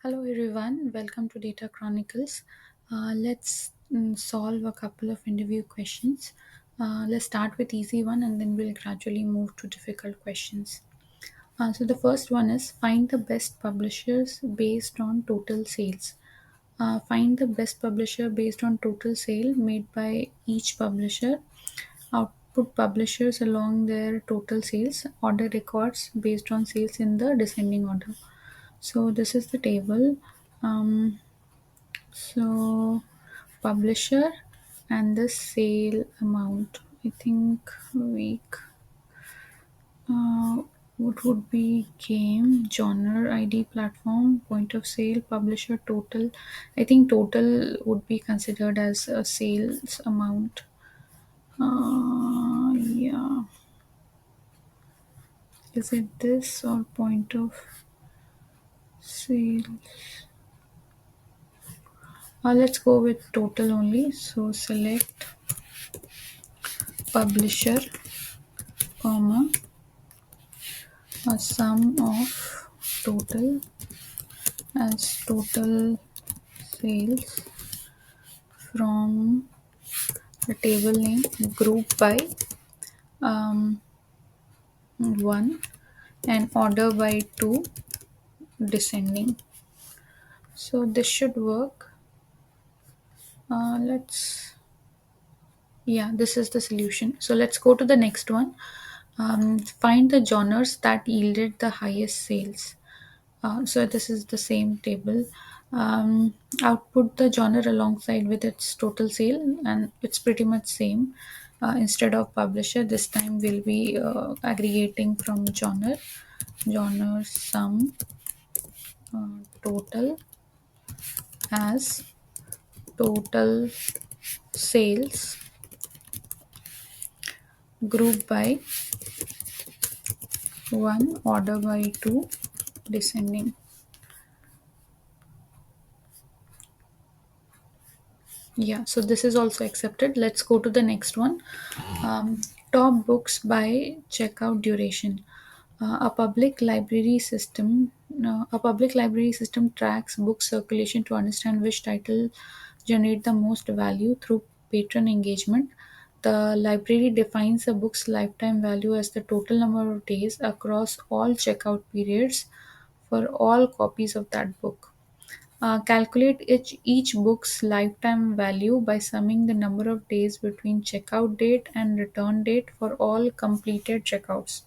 Hello everyone, welcome to Data Chronicles. Let's solve a couple of interview questions. Let's start with easy one and then we'll gradually move to difficult questions. So the first one is find the best publishers based on total sales. Find the best publisher based on total sale made by each publisher. Output publishers along their total sales. Order records based on sales in the descending order. So this is the table. So publisher and the sale amount. I think week. Uh, what would be game, genre, ID, platform, point of sale, publisher, total? I think total would be considered as a sales amount. Yeah. Is it this or point of sale? Let's go with total only. So select publisher, comma, a sum of total as total sales from the table name group by 1 and order by 2 descending. So this should work. Let's Yeah, this is the solution. So let's go to the next one. Find the genres that yielded the highest sales. So this is the same table. Output the genre alongside with its total sale, and it's pretty much same. Instead of publisher, this time we'll be aggregating from genre sum total as total sales group by 1 order by 2 descending. Yeah, so this is also accepted. Let's go to the next one. um, Top books by checkout duration. A public library system tracks book circulation to understand which title generate the most value through patron engagement. The library defines a book's lifetime value as the total number of days across all checkout periods for all copies of that book. Calculate each book's lifetime value by summing the number of days between checkout date and return date for all completed checkouts.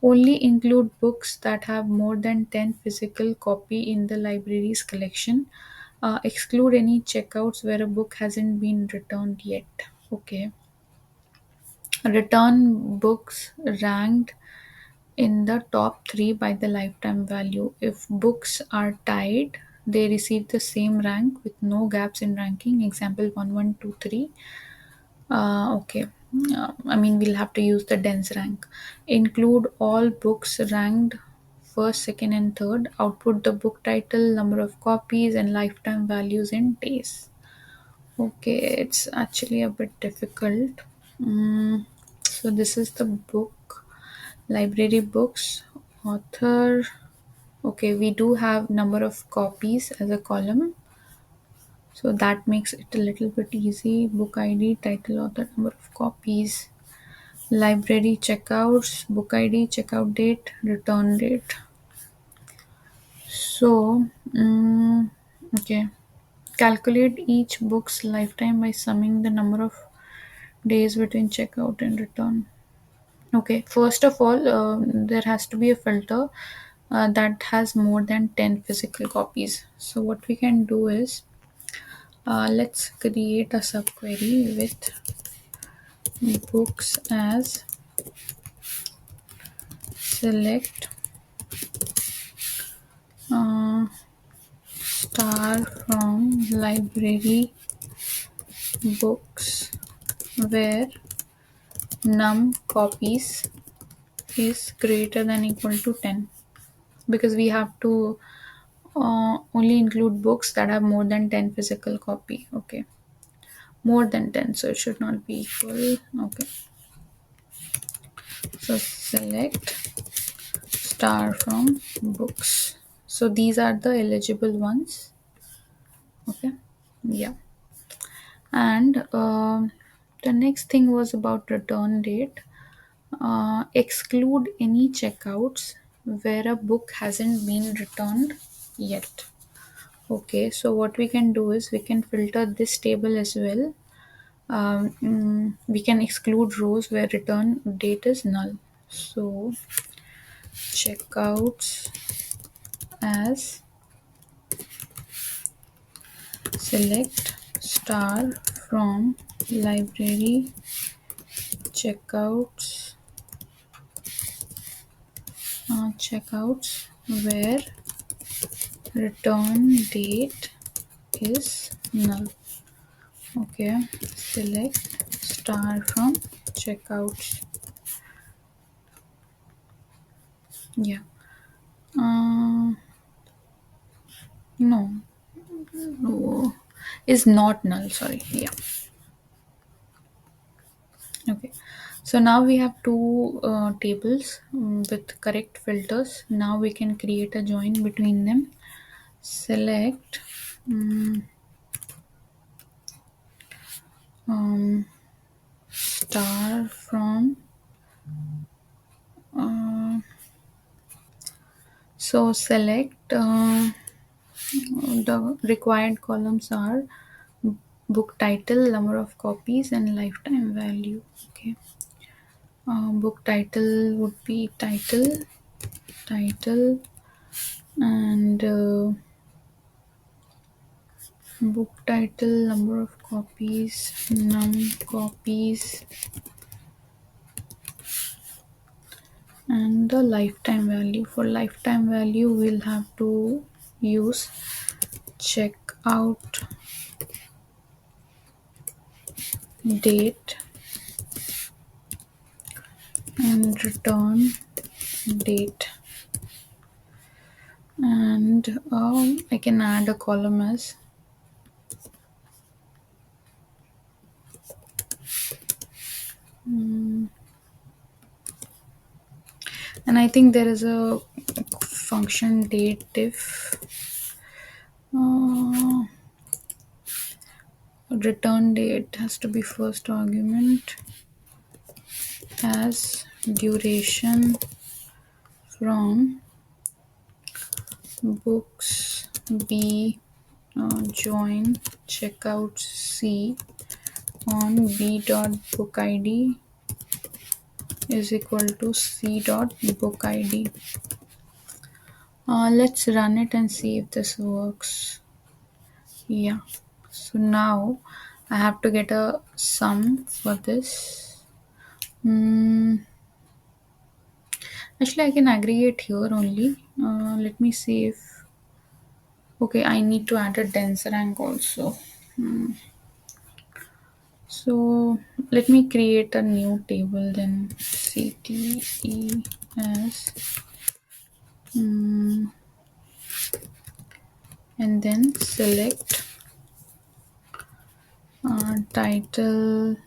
Only include books that have more than 10 physical copy in the library's collection. Exclude any checkouts where a book hasn't been returned yet. Okay. Return books ranked in the top three by the lifetime value. If books are tied, they receive the same rank with no gaps in ranking. Example 1, 1, 2, 3. Okay. I mean, we'll have to use the dense rank. Include all books ranked first, second, and third. Output the book title, number of copies, and lifetime values in days. Okay, it's actually a bit difficult. So, this is the book, library books, author. Okay, we do have number of copies as a column, so that makes it a little bit easy. Book ID, title, author, number of copies, library checkouts, book ID, checkout date, return date. So, okay, calculate each book's lifetime by summing the number of days between checkout and return. Okay, first of all, there has to be a filter that has more than 10 physical copies. So, what we can do is let's create a subquery with books as select uh, star from library books where num copies is greater than equal to 10, because we have to only include books that have more than 10 physical copy. Okay, more than 10, so it should not be equal. Okay, so select star from books. So these are the eligible ones. Okay. Yeah. And the next thing was about return date. Exclude any checkouts where a book hasn't been returned yet. Okay, so what we can do is we can filter this table as well. We can exclude rows where return date is null. So checkouts as select star from library checkouts, checkouts where return date is null. Okay, select star from checkouts. Yeah. Uh, no, no, is not null. Sorry. Yeah. Okay. So now we have two tables with correct filters. Now we can create a join between them. Select um, um, star from. So select the required columns are book title, number of copies, and lifetime value. Okay. Book title would be title, and book title, number of copies, copies, and the lifetime value. For lifetime value, we'll have to use check out date and return date. And I can add a column as and I think there is a function date if uh, return date has to be first argument as duration from books B join checkout C on B dot book ID is equal to C dot book ID. Let's run it and see if this works. Yeah. So now I have to get a sum for this. Actually, I can aggregate here only. Let me see if. Okay, I need to add a dense rank also. So let me create a new table then. CTE as and then select title.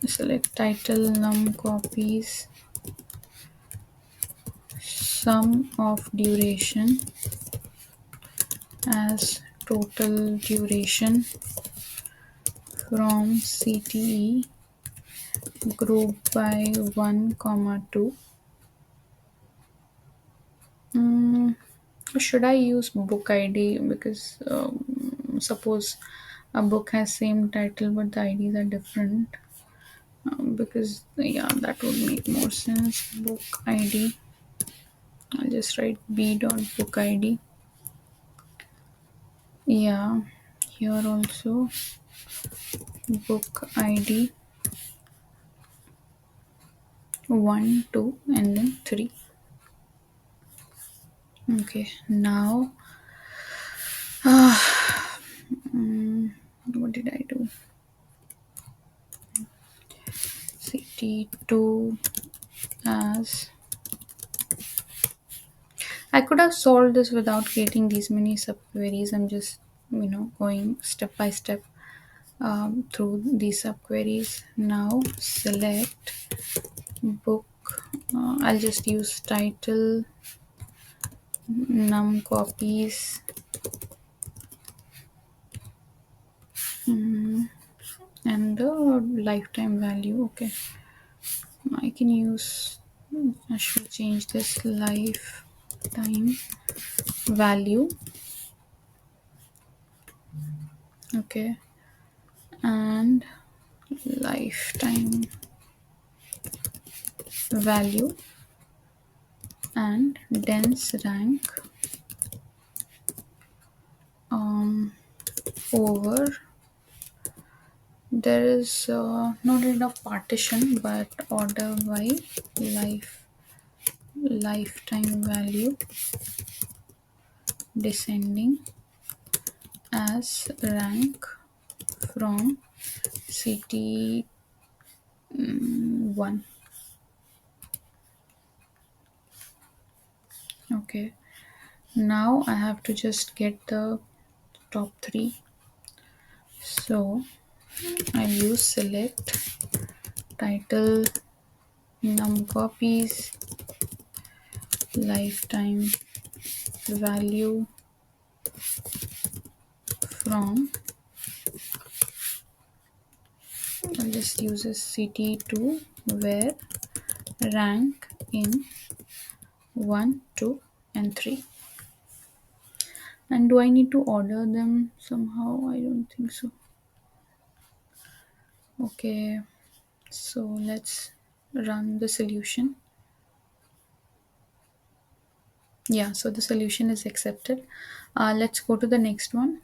Select title num copies sum of duration as total duration from CTE group by 1 comma 2. Should I use book ID because suppose a book has same title but the IDs are different, because yeah, that would make more sense. Book ID, I'll just write B dot book ID. Yeah, here also book ID 1 2 and then 3. Okay, now what did I do? CT2 as I could have solved this without creating these many subqueries. I'm just going step by step through these subqueries. Now select book. I'll just use title num copies, and the lifetime value. Okay, I can use, I should change this lifetime value. Okay, and lifetime value and dense rank um over, there is not enough partition, but order by lifetime value descending as rank from city 1. Okay, now I have to just get the top 3. So I'll use select title num copies lifetime value from, I'll just use a city2 where rank in 1, 2, and 3. And do I need to order them somehow? I don't think so. Okay, so let's run the solution. Yeah, so the solution is accepted. Let's go to the next one.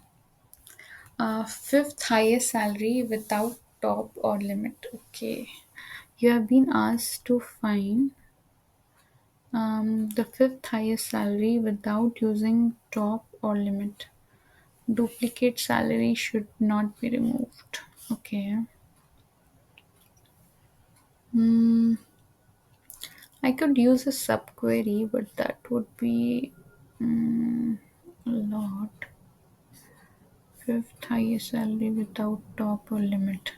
Fifth highest salary without top or limit. Okay, you have been asked to find the fifth highest salary without using top or limit. Duplicate salary should not be removed. Okay. Hmm. I could use a subquery, but that would be a lot. Fifth highest salary without top or limit.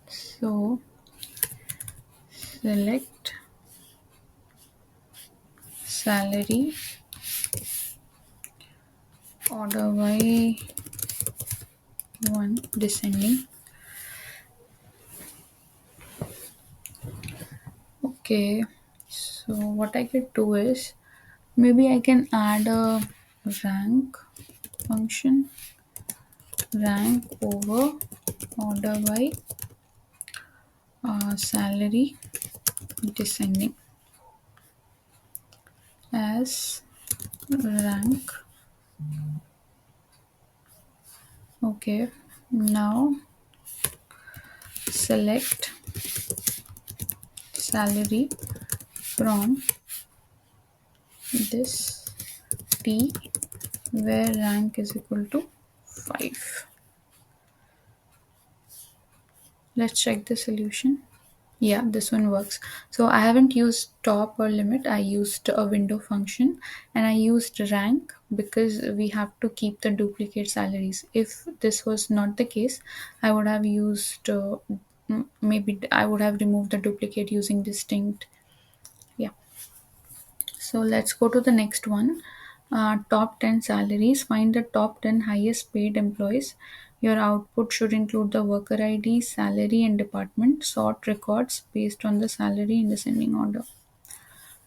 So select salary order by 1 descending. Okay, so what I could do is maybe I can add a rank function, rank over order by salary descending as rank. Okay, now select salary from this T where rank is equal to 5. Let's check the solution. Yeah, this one works. So I haven't used top or limit. I used a window function and I used rank because we have to keep the duplicate salaries. If this was not the case, I would have used maybe I would have removed the duplicate using distinct. Yeah. So let's go to the next one. Top 10 salaries. Find the top 10 highest paid employees. Your output should include the worker ID, salary, and department. Sort records based on the salary in descending order.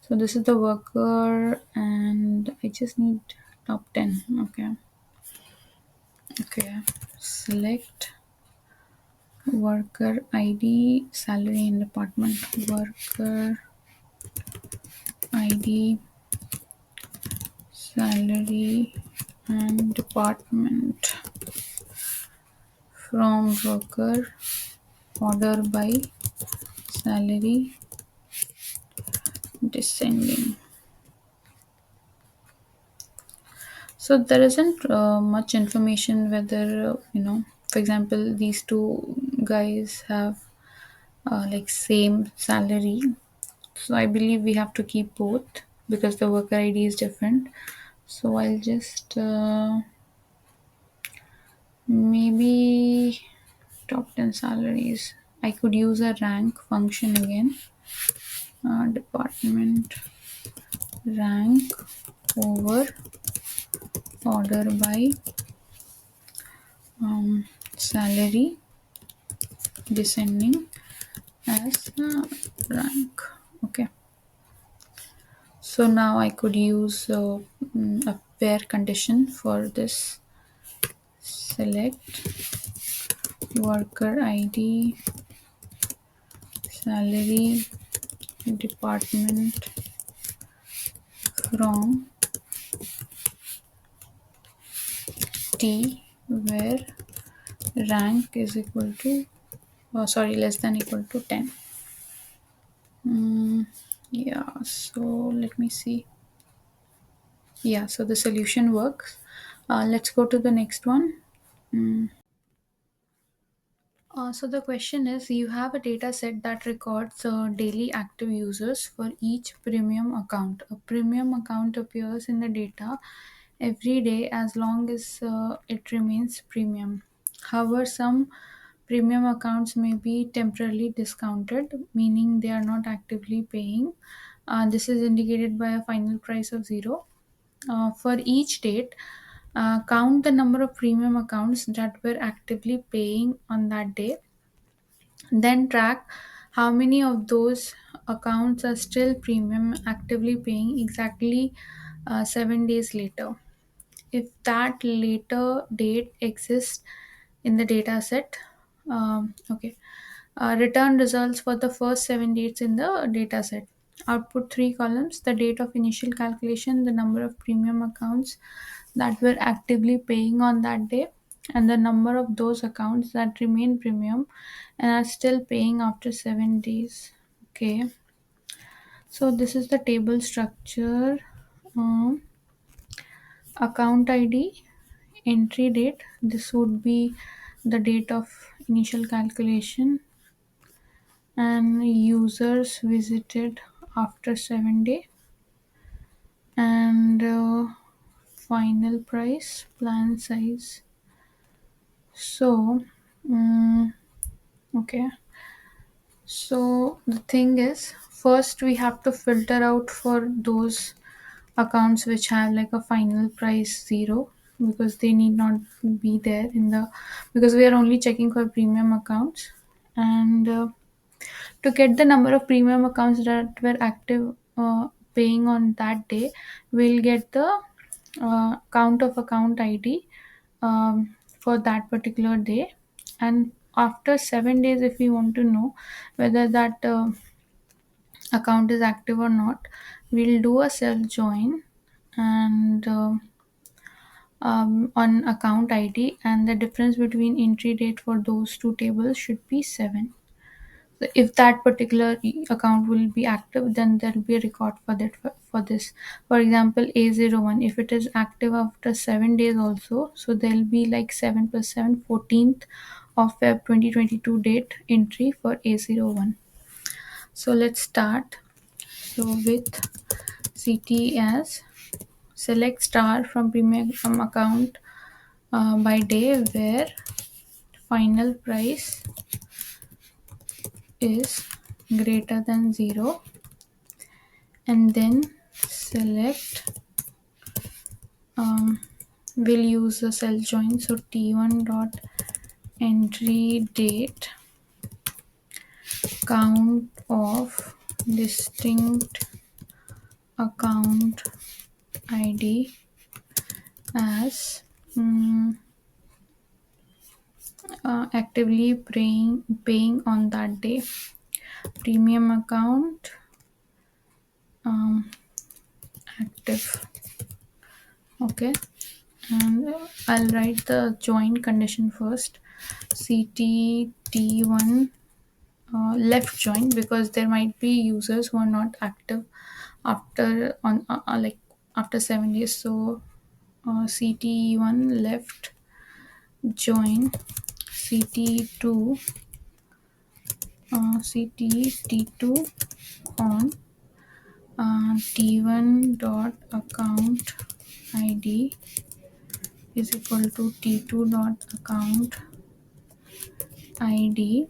So this is the worker, and I just need top 10. Okay. Okay. Select worker ID, salary, and department. Worker ID, salary, and department from worker order by salary descending. So there isn't much information whether for example, these two guys have like same salary. So I believe we have to keep both because the worker ID is different. So I'll just maybe top 10 salaries. I could use a rank function again. Department. rank over order by salary descending as rank. Okay, so now I could use a pair condition for this. Select worker id, salary, department from T, where rank is equal to, less than equal to 10. Yeah, so let me see. Yeah, so the solution works. Let's go to the next one. So the question is, you have a data set that records daily active users for each premium account. A premium account appears in the data every day as long as it remains premium. However, some premium accounts may be temporarily discounted, meaning they are not actively paying. This is indicated by a final price of 0. For each date, count the number of premium accounts that were actively paying on that day, then track how many of those accounts are still premium actively paying exactly 7 days later. If that later date exists in the data set, okay, return results for the first 7 dates in the data set. Output three columns: the date of initial calculation, the number of premium accounts that were actively paying on that day, and the number of those accounts that remain premium and are still paying after 7 days. Okay, so this is the table structure. Um, Account ID, entry date, this would be the date of initial calculation, and users visited after 7 day, and final price, plan size. So okay, so the thing is, first we have to filter out for those accounts which have like a final price 0, because they need not be there in the, because we are only checking for premium accounts. And to get the number of premium accounts that were active paying on that day, we'll get the count of account id for that particular day. And after 7 days, if we want to know whether that account is active or not, we'll do a self join, and on account id, and the difference between entry date for those two tables should be 7. So if that particular account will be active, then there will be a record for that, for this. For example, A01, if it is active after 7 days also, so there will be like 7 plus 7, 14th of Feb 2022 date entry for A01. So let's start. So with CT as, select star from premium account by day where final price is greater than 0, and then select, we'll use a cell join, so t1 dot entry date count of distinct account id as actively paying on that day, premium account active. Okay, and I'll write the join condition first. CT T1 left join, because there might be users who are not active after on like after 7 days. So CT1 left join CT2 CT2 on T1 dot account ID is equal to T2 dot account ID,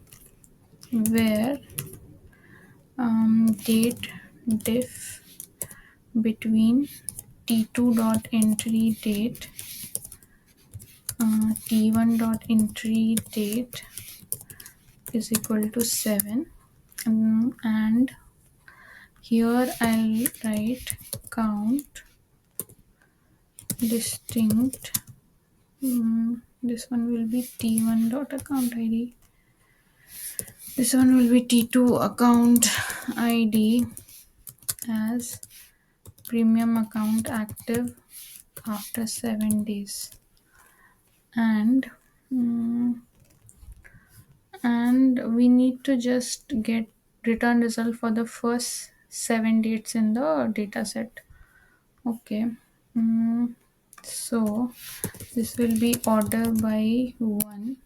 where date diff between t2 dot entry date, t1 dot entry date is equal to 7, and here I'll write count distinct. This one will be t1 dot account id. This one will be t2 account id as premium account active after 7 days, and mm, and we need to just get return result for the first 7 dates in the data set. Okay. Mm, so this will be order by 1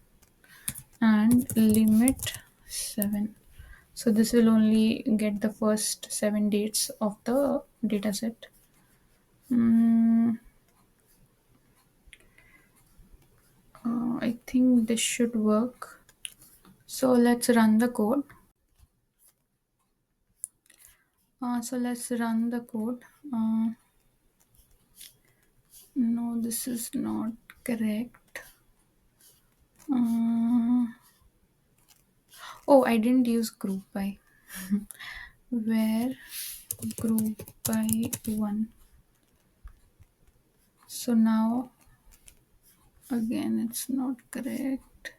and limit 7. So this will only get the first 7 dates of the dataset. Mm, I think this should work. So let's run the code. So let's run the code. No, this is not correct. Uh, oh, I didn't use group by. Where group by 1. So now again it's not correct.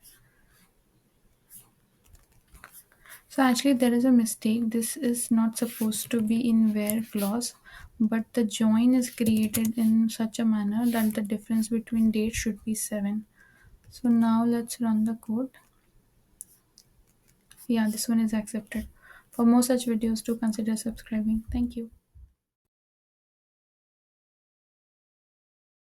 So actually there is a mistake. This is not supposed to be in where clause, but the join is created in such a manner that the difference between dates should be 7. So now let's run the code. Yeah, this one is accepted. For more such videos, do consider subscribing. Thank you.